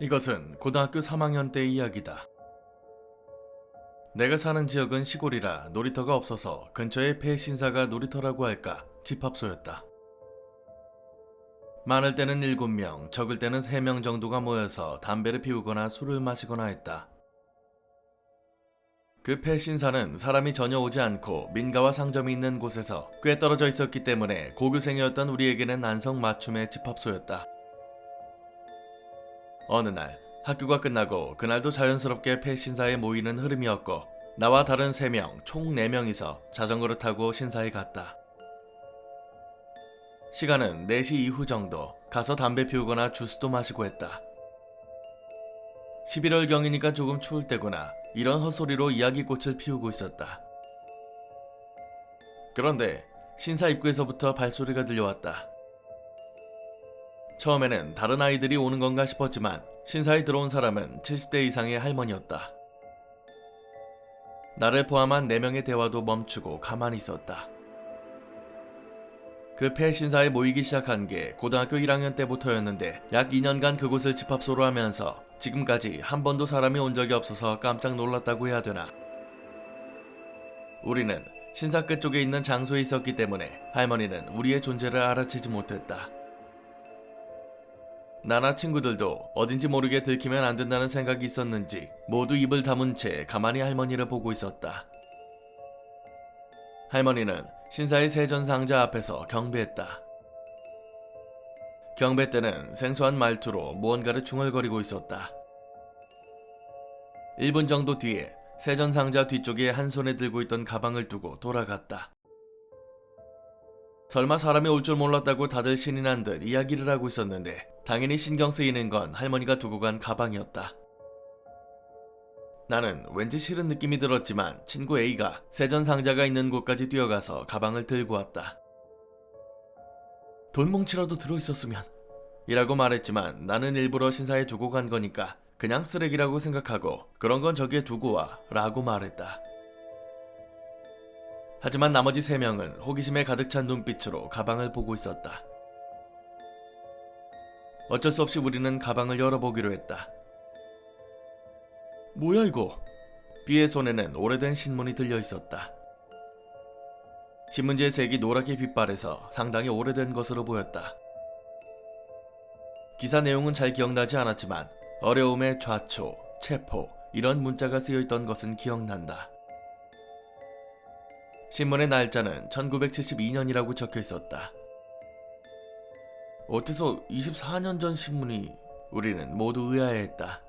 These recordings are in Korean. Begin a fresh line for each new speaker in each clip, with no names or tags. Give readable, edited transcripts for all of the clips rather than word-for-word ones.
이것은 고등학교 3학년 때 이야기다. 내가 사는 지역은 시골이라 놀이터가 없어서 근처에 폐신사가 놀이터라고 할까 집합소였다. 많을 때는 7명, 적을 때는 3명 정도가 모여서 담배를 피우거나 술을 마시거나 했다. 그 폐신사는 사람이 전혀 오지 않고 민가와 상점이 있는 곳에서 꽤 떨어져 있었기 때문에 고교생이었던 우리에게는 안성맞춤의 집합소였다. 어느 날 학교가 끝나고 그날도 자연스럽게 폐신사에 모이는 흐름이었고 나와 다른 3명, 총 4명이서 자전거를 타고 신사에 갔다. 시간은 4시 이후 정도. 가서 담배 피우거나 주스도 마시고 했다. 11월경이니까 조금 추울 때구나. 이런 헛소리로 이야기꽃을 피우고 있었다. 그런데 신사 입구에서부터 발소리가 들려왔다. 처음에는 다른 아이들이 오는 건가 싶었지만 신사에 들어온 사람은 70대 이상의 할머니였다. 나를 포함한 4명의 대화도 멈추고 가만히 있었다. 그 폐신사에 모이기 시작한 게 고등학교 1학년 때부터였는데 약 2년간 그곳을 집합소로 하면서 지금까지 한 번도 사람이 온 적이 없어서 깜짝 놀랐다고 해야 되나. 우리는 신사 끝쪽에 있는 장소에 있었기 때문에 할머니는 우리의 존재를 알아채지 못했다. 나나 친구들도 어딘지 모르게 들키면 안 된다는 생각이 있었는지 모두 입을 다문 채 가만히 할머니를 보고 있었다. 할머니는 신사의 세전상자 앞에서 경배했다. 경배 때는 생소한 말투로 무언가를 중얼거리고 있었다. 1분 정도 뒤에 세전상자 뒤쪽에 한 손에 들고 있던 가방을 두고 돌아갔다. 설마 사람이 올 줄 몰랐다고 다들 신이 난 듯 이야기를 하고 있었는데 당연히 신경 쓰이는 건 할머니가 두고 간 가방이었다. 나는 왠지 싫은 느낌이 들었지만 친구 A가 세전상자가 있는 곳까지 뛰어가서 가방을 들고 왔다. 돈 뭉치라도 들어있었으면 이라고 말했지만 나는 일부러 신사에 두고 간 거니까 그냥 쓰레기라고 생각하고 그런 건 저기에 두고 와 라고 말했다. 하지만 나머지 3명은 호기심에 가득 찬 눈빛으로 가방을 보고 있었다. 어쩔 수 없이 우리는 가방을 열어보기로 했다. 뭐야 이거? B의 손에는 오래된 신문이 들려 있었다. 신문지의 색이 노랗게 빛발해서 상당히 오래된 것으로 보였다. 기사 내용은 잘 기억나지 않았지만 어려움의 좌초, 체포 이런 문자가 쓰여있던 것은 기억난다. 신문의 날짜는 1972년이라고 적혀 있었다. 어째서 24년 전 신문이. 우리는 모두 의아해했다.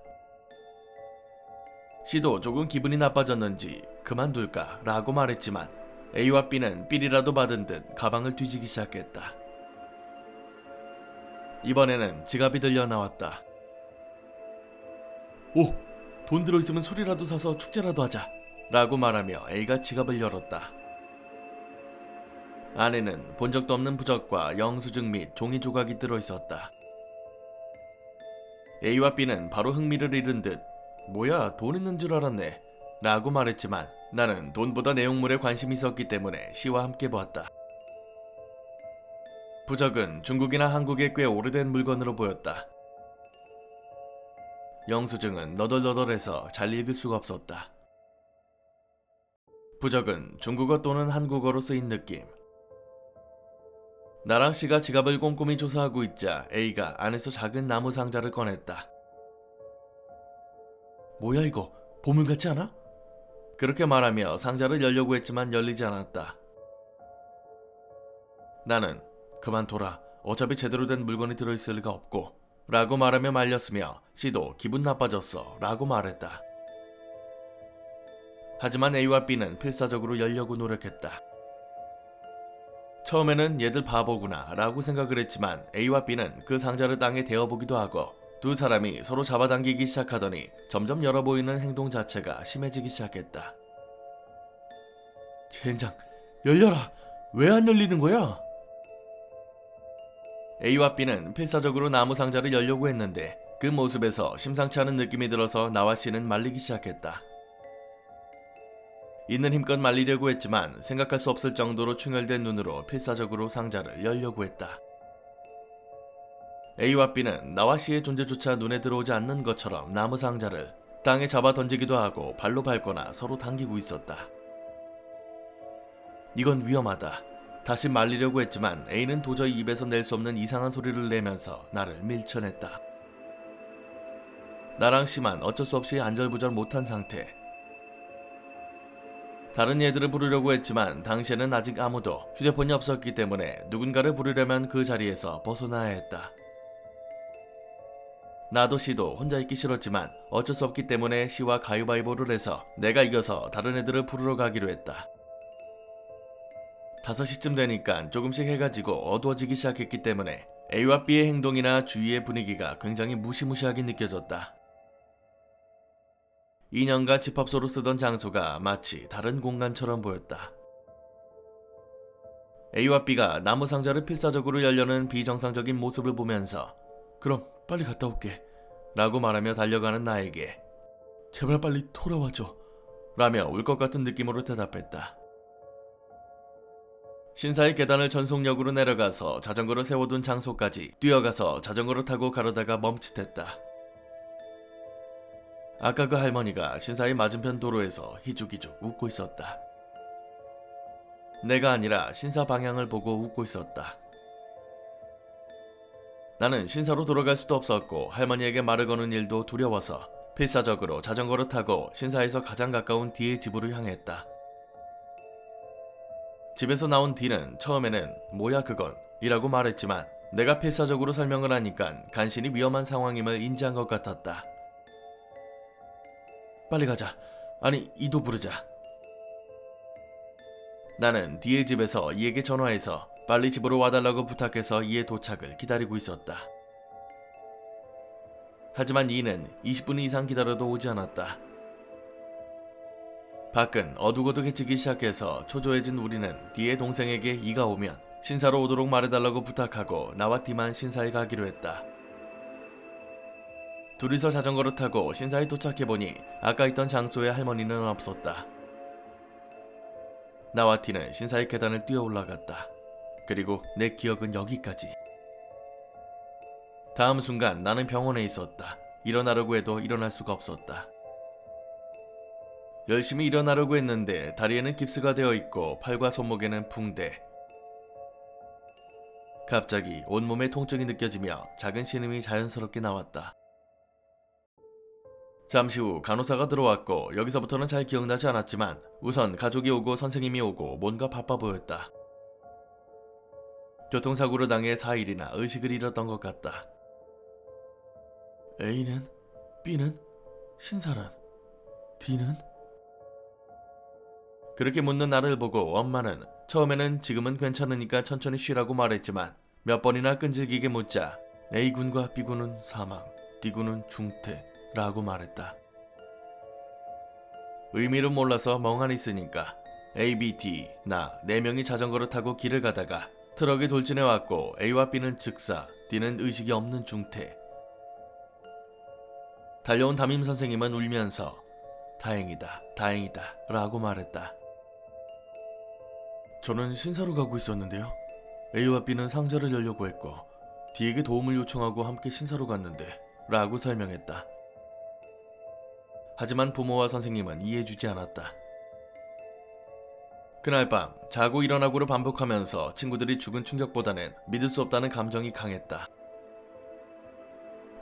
C도 조금 기분이 나빠졌는지 그만둘까 라고 말했지만 A와 B는 삘이라도 받은 듯 가방을 뒤지기 시작했다. 이번에는 지갑이 들려 나왔다. 오! 돈 들어있으면 술이라도 사서 축제라도 하자 라고 말하며 A가 지갑을 열었다. 안에는 본 적도 없는 부적과 영수증 및 종이 조각이 들어있었다. A와 B는 바로 흥미를 잃은 듯 뭐야 돈 있는 줄 알았네 라고 말했지만 나는 돈보다 내용물에 관심이 있었기 때문에 C와 함께 보았다. 부적은 중국이나 한국의 꽤 오래된 물건으로 보였다. 영수증은 너덜너덜해서 잘 읽을 수가 없었다. 부적은 중국어 또는 한국어로 쓰인 느낌. 나랑 C가 지갑을 꼼꼼히 조사하고 있자 A가 안에서 작은 나무 상자를 꺼냈다. 뭐야 이거? 보물 같지 않아? 그렇게 말하며 상자를 열려고 했지만 열리지 않았다. 나는 그만둬라. 어차피 제대로 된 물건이 들어있을 리가 없고 라고 말하며 말렸으며 C도 기분 나빠졌어 라고 말했다. 하지만 A와 B는 필사적으로 열려고 노력했다. 처음에는 얘들 바보구나 라고 생각을 했지만 A와 B는 그 상자를 땅에 대어보기도 하고 두 사람이 서로 잡아당기기 시작하더니 점점 열어 보이는 행동 자체가 심해지기 시작했다. 젠장, 열려라! 왜 안 열리는 거야? A와 B는 필사적으로 나무 상자를 열려고 했는데 그 모습에서 심상치 않은 느낌이 들어서 나와 C는 말리기 시작했다. 있는 힘껏 말리려고 했지만 생각할 수 없을 정도로 충혈된 눈으로 필사적으로 상자를 열려고 했다. A와 B는 나와 C의 존재조차 눈에 들어오지 않는 것처럼 나무 상자를 땅에 잡아 던지기도 하고 발로 밟거나 서로 당기고 있었다. 이건 위험하다. 다시 말리려고 했지만 A는 도저히 입에서 낼 수 없는 이상한 소리를 내면서 나를 밀쳐냈다. 나랑 C만 어쩔 수 없이 안절부절 못한 상태. 다른 얘들을 부르려고 했지만 당시에는 아직 아무도 휴대폰이 없었기 때문에 누군가를 부르려면 그 자리에서 벗어나야 했다. 나도 C도 혼자 있기 싫었지만 어쩔 수 없기 때문에 C와 가위바위보를 해서 내가 이겨서 다른 애들을 부르러 가기로 했다. 5시쯤 되니까 조금씩 해가 지고 어두워지기 시작했기 때문에 A와 B의 행동이나 주위의 분위기가 굉장히 무시무시하게 느껴졌다. 2년간 집합소로 쓰던 장소가 마치 다른 공간처럼 보였다. A와 B가 나무 상자를 필사적으로 열려는 비정상적인 모습을 보면서 그럼 빨리 갔다 올게 라고 말하며 달려가는 나에게 제발 빨리 돌아와줘 라며 울 것 같은 느낌으로 대답했다. 신사의 계단을 전속력으로 내려가서 자전거를 세워둔 장소까지 뛰어가서 자전거를 타고 가려다가 멈칫했다. 아까 그 할머니가 신사의 맞은편 도로에서 희죽희죽 웃고 있었다. 내가 아니라 신사 방향을 보고 웃고 있었다. 나는 신사로 돌아갈 수도 없었고 할머니에게 말을 거는 일도 두려워서 필사적으로 자전거를 타고 신사에서 가장 가까운 D의 집으로 향했다. 집에서 나온 D는 처음에는 뭐야 그건 이라고 말했지만 내가 필사적으로 설명을 하니까 간신히 위험한 상황임을 인지한 것 같았다. 빨리 가자. 아니 이도 부르자. 나는 D의 집에서 이에게 전화해서 빨리 집으로 와달라고 부탁해서 이의 도착을 기다리고 있었다. 하지만 이는 20분 이상 기다려도 오지 않았다. 밖은 어둑어둑해지기 시작해서 초조해진 우리는 D의 동생에게 이가 오면 신사로 오도록 말해달라고 부탁하고 나와 D만 신사에 가기로 했다. 둘이서 자전거를 타고 신사에 도착해보니 아까 있던 장소에 할머니는 없었다. 나와 D는 신사의 계단을 뛰어 올라갔다. 그리고 내 기억은 여기까지. 다음 순간 나는 병원에 있었다. 일어나려고 해도 일어날 수가 없었다. 열심히 일어나려고 했는데 다리에는 깁스가 되어 있고 팔과 손목에는 붕대. 갑자기 온몸에 통증이 느껴지며 작은 신음이 자연스럽게 나왔다. 잠시 후 간호사가 들어왔고 여기서부터는 잘 기억나지 않았지만 우선 가족이 오고 선생님이 오고 뭔가 바빠 보였다. 교통사고로 당해 4일이나 의식을 잃었던 것 같다. A는? B는? 신사는? D는? 그렇게 묻는 나를 보고 엄마는 처음에는 지금은 괜찮으니까 천천히 쉬라고 말했지만 몇 번이나 끈질기게 묻자 A군과 B군은 사망, D군은 중퇴 라고 말했다. 의미를 몰라서 멍하니 있으니까 A, B, D 나 4명이 자전거를 타고 길을 가다가 트럭이 돌진해 왔고 A와 B는 즉사, D는 의식이 없는 중퇴. 달려온 담임 선생님은 울면서 다행이다, 다행이다 라고 말했다. 저는 신사로 가고 있었는데요. A와 B는 상자를 열려고 했고 D에게 도움을 요청하고 함께 신사로 갔는데 라고 설명했다. 하지만 부모와 선생님은 이해해주지 않았다. 그날 밤 자고 일어나고를 반복하면서 친구들이 죽은 충격보다는 믿을 수 없다는 감정이 강했다.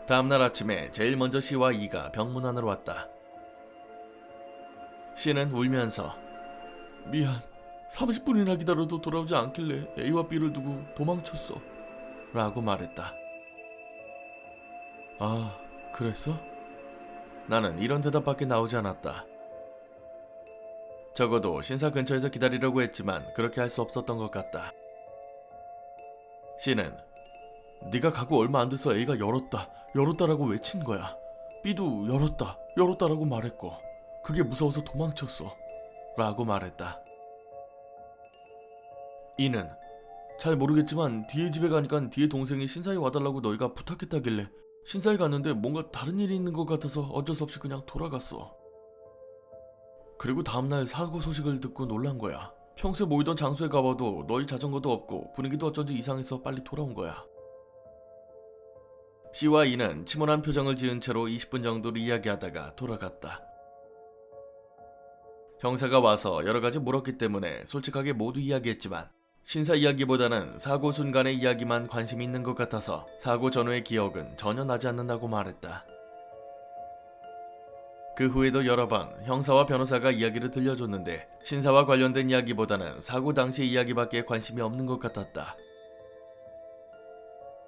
다음날 아침에 제일 먼저 C와 E가 병문 안으로 왔다. C는 울면서 미안, 30분이나 기다려도 돌아오지 않길래 A와 B를 두고 도망쳤어 라고 말했다. 아, 그랬어? 나는 이런 대답밖에 나오지 않았다. 적어도 신사 근처에서 기다리려고 했지만 그렇게 할 수 없었던 것 같다. C는 네가 가고 얼마 안 돼서 A가 열었다라고 외친 거야. B도 열었다라고 말했고 그게 무서워서 도망쳤어 라고 말했다. E는 잘 모르겠지만 D의 집에 가니까 D의 동생이 신사에 와달라고 너희가 부탁했다길래 신사에 갔는데 뭔가 다른 일이 있는 것 같아서 어쩔 수 없이 그냥 돌아갔어. 그리고 다음날 사고 소식을 듣고 놀란 거야. 평소에 모이던 장소에 가봐도 너희 자전거도 없고 분위기도 어쩐지 이상해서 빨리 돌아온 거야. C와 E는 침울한 표정을 지은 채로 20분 정도를 이야기하다가 돌아갔다. 형사가 와서 여러 가지 물었기 때문에 솔직하게 모두 이야기했지만 신사 이야기보다는 사고 순간의 이야기만 관심이 있는 것 같아서 사고 전후의 기억은 전혀 나지 않는다고 말했다. 그 후에도 여러 번 형사와 변호사가 이야기를 들려줬는데 신사와 관련된 이야기보다는 사고 당시의 이야기밖에 관심이 없는 것 같았다.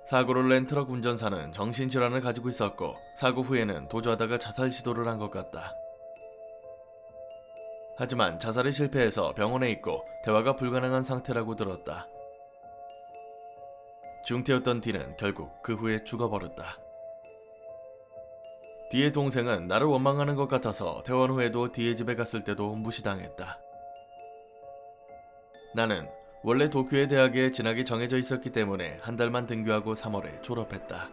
사고를 낸 트럭 운전사는 정신질환을 가지고 있었고 사고 후에는 도주하다가 자살 시도를 한 것 같다. 하지만 자살에 실패해서 병원에 있고 대화가 불가능한 상태라고 들었다. 중태였던 D는 결국 그 후에 죽어버렸다. D의 동생은 나를 원망하는 것 같아서 퇴원 후에도 D의 집에 갔을 때도 무시당했다. 나는 원래 도쿄의 대학에 진학이 정해져 있었기 때문에 한 달만 등교하고 3월에 졸업했다.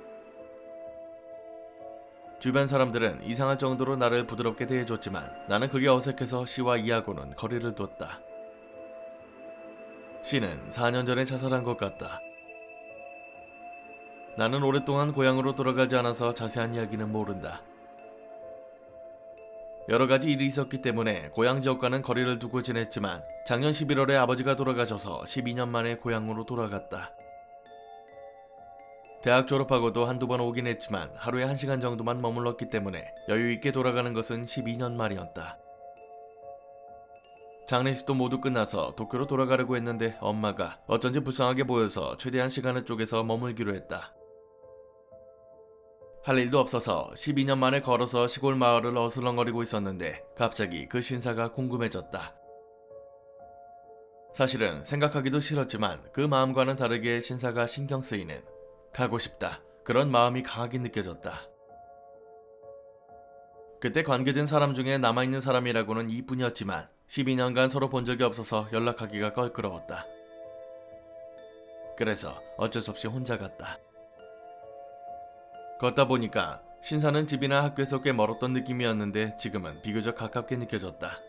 주변 사람들은 이상할 정도로 나를 부드럽게 대해줬지만 나는 그게 어색해서 C와 E하고는 거리를 뒀다. C는 4년 전에 자살한 것 같다. 나는 오랫동안 고향으로 돌아가지 않아서 자세한 이야기는 모른다. 여러 가지 일이 있었기 때문에 고향 지역과는 거리를 두고 지냈지만 작년 11월에 아버지가 돌아가셔서 12년 만에 고향으로 돌아갔다. 대학 졸업하고도 한두 번 오긴 했지만 하루에 1시간 정도만 머물렀기 때문에 여유 있게 돌아가는 것은 12년 만이었다. 장례식도 모두 끝나서 도쿄로 돌아가려고 했는데 엄마가 어쩐지 불쌍하게 보여서 최대한 시간을 쪼개서 머물기로 했다. 할 일도 없어서 12년 만에 걸어서 시골 마을을 어슬렁거리고 있었는데 갑자기 그 신사가 궁금해졌다. 사실은 생각하기도 싫었지만 그 마음과는 다르게 신사가 신경 쓰이는 가고 싶다. 그런 마음이 강하게 느껴졌다. 그때 관계된 사람 중에 남아있는 사람이라고는 이뿐이었지만 12년간 서로 본 적이 없어서 연락하기가 껄끄러웠다. 그래서 어쩔 수 없이 혼자 갔다. 걷다 보니까 신사는 집이나 학교에서 꽤 멀었던 느낌이었는데 지금은 비교적 가깝게 느껴졌다.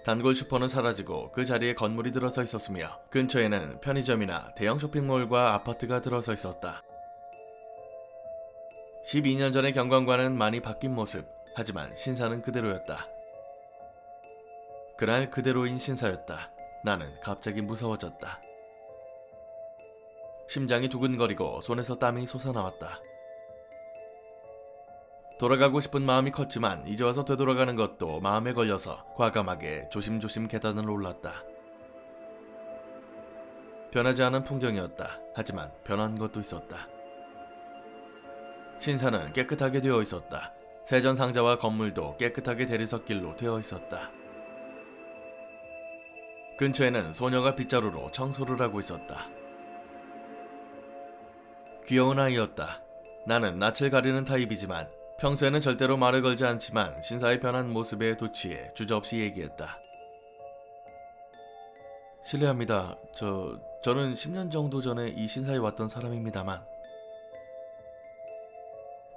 단골 슈퍼는 사라지고 그 자리에 건물이 들어서 있었으며 근처에는 편의점이나 대형 쇼핑몰과 아파트가 들어서 있었다. 12년 전의 경관과는 많이 바뀐 모습, 하지만 신사는 그대로였다. 그날 그대로인 신사였다. 나는 갑자기 무서워졌다. 심장이 두근거리고 손에서 땀이 솟아나왔다. 돌아가고 싶은 마음이 컸지만 이제 와서 되돌아가는 것도 마음에 걸려서 과감하게 조심조심 계단을 올랐다. 변하지 않은 풍경이었다. 하지만 변한 것도 있었다. 신사는 깨끗하게 되어 있었다. 세전 상자와 건물도 깨끗하게 대리석길로 되어 있었다. 근처에는 소녀가 빗자루로 청소를 하고 있었다. 귀여운 아이였다. 나는 낯을 가리는 타입이지만 평소에는 절대로 말을 걸지 않지만 신사의 변한 모습에 도취해 주저없이 얘기했다. 실례합니다. 저는 10년 정도 전에 이 신사에 왔던 사람입니다만.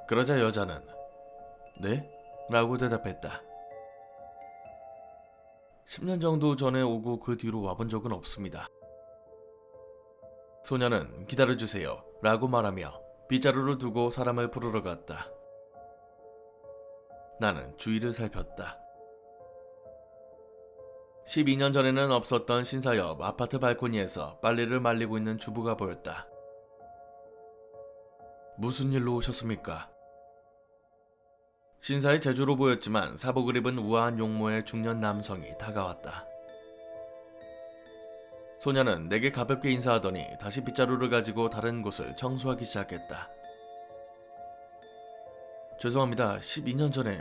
그러자 여자는 네? 라고 대답했다. 10년 정도 전에 오고 그 뒤로 와본 적은 없습니다. 소녀는 기다려주세요 라고 말하며 빗자루를 두고 사람을 부르러 갔다. 나는 주위를 살폈다. 12년 전에는 없었던 신사 옆 아파트 발코니에서 빨래를 말리고 있는 주부가 보였다. 무슨 일로 오셨습니까? 신사의 제주로 보였지만 사복을 입은 우아한 용모의 중년 남성이 다가왔다. 소녀는 내게 가볍게 인사하더니 다시 빗자루를 가지고 다른 곳을 청소하기 시작했다. 죄송합니다. 12년 전에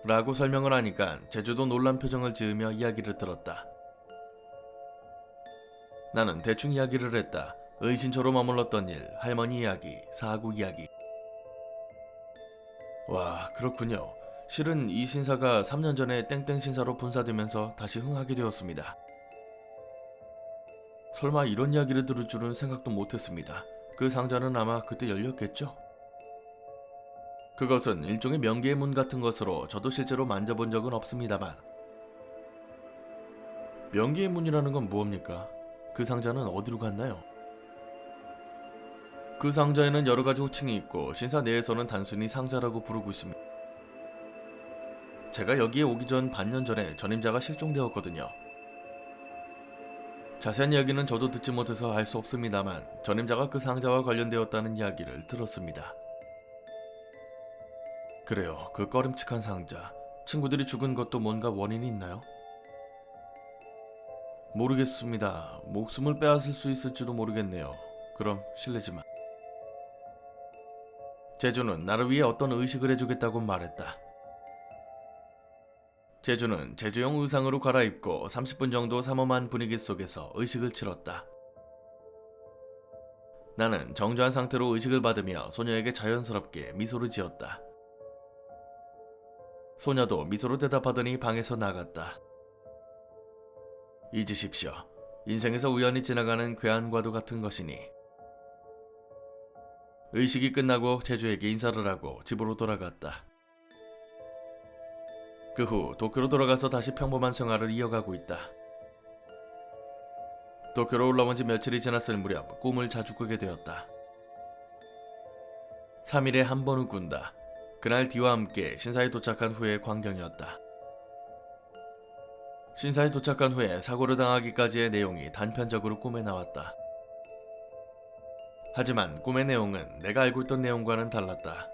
라고 설명을 하니까 제주도 놀란 표정을 지으며 이야기를 들었다. 나는 대충 이야기를 했다. 의신처로 머물렀던 일, 할머니 이야기, 사고 이야기. 와, 그렇군요. 실은 이 신사가 3년 전에 땡땡 신사로 분사되면서 다시 흥하게 되었습니다. 설마 이런 이야기를 들을 줄은 생각도 못했습니다. 그 상자는 아마 그때 열렸겠죠? 그것은 일종의 명계의 문 같은 것으로 저도 실제로 만져본 적은 없습니다만. 명계의 문이라는 건 무엇입니까? 그 상자는 어디로 갔나요? 그 상자에는 여러 가지 호칭이 있고 신사 내에서는 단순히 상자라고 부르고 있습니다. 제가 여기에 오기 전 반년 전에 전임자가 실종되었거든요. 자세한 이야기는 저도 듣지 못해서 알 수 없습니다만 전임자가 그 상자와 관련되었다는 이야기를 들었습니다. 그래요, 그 꺼림칙한 상자. 친구들이 죽은 것도 뭔가 원인이 있나요? 모르겠습니다. 목숨을 빼앗을 수 있을지도 모르겠네요. 그럼 실례지만. 제주는 나를 위해 어떤 의식을 해주겠다고 말했다. 제주는 제주용 의상으로 갈아입고 30분 정도 삼엄한 분위기 속에서 의식을 치렀다. 나는 정주한 상태로 의식을 받으며 소녀에게 자연스럽게 미소를 지었다. 소녀도 미소로 대답하더니 방에서 나갔다. 잊으십시오. 인생에서 우연히 지나가는 괴한과도 같은 것이니. 의식이 끝나고 제주에게 인사를 하고 집으로 돌아갔다. 그 후 도쿄로 돌아가서 다시 평범한 생활을 이어가고 있다. 도쿄로 올라온 지 며칠이 지났을 무렵 꿈을 자주 꾸게 되었다. 3일에 한 번은 꾼다. 그날 디와 함께 신사에 도착한 후의 광경이었다. 신사에 도착한 후에 사고를 당하기까지의 내용이 단편적으로 꿈에 나왔다. 하지만 꿈의 내용은 내가 알고 있던 내용과는 달랐다.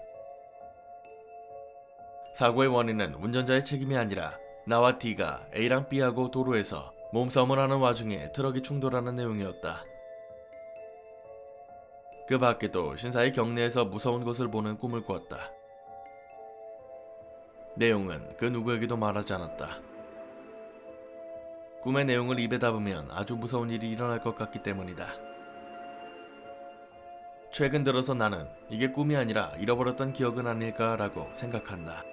사고의 원인은 운전자의 책임이 아니라 나와 D가 A랑 B하고 도로에서 몸싸움을 하는 와중에 트럭이 충돌하는 내용이었다. 그 밖에도 신사의 경내에서 무서운 것을 보는 꿈을 꿨다. 내용은 그 누구에게도 말하지 않았다. 꿈의 내용을 입에 담으면 아주 무서운 일이 일어날 것 같기 때문이다. 최근 들어서 나는 이게 꿈이 아니라 잃어버렸던 기억은 아닐까라고 생각한다.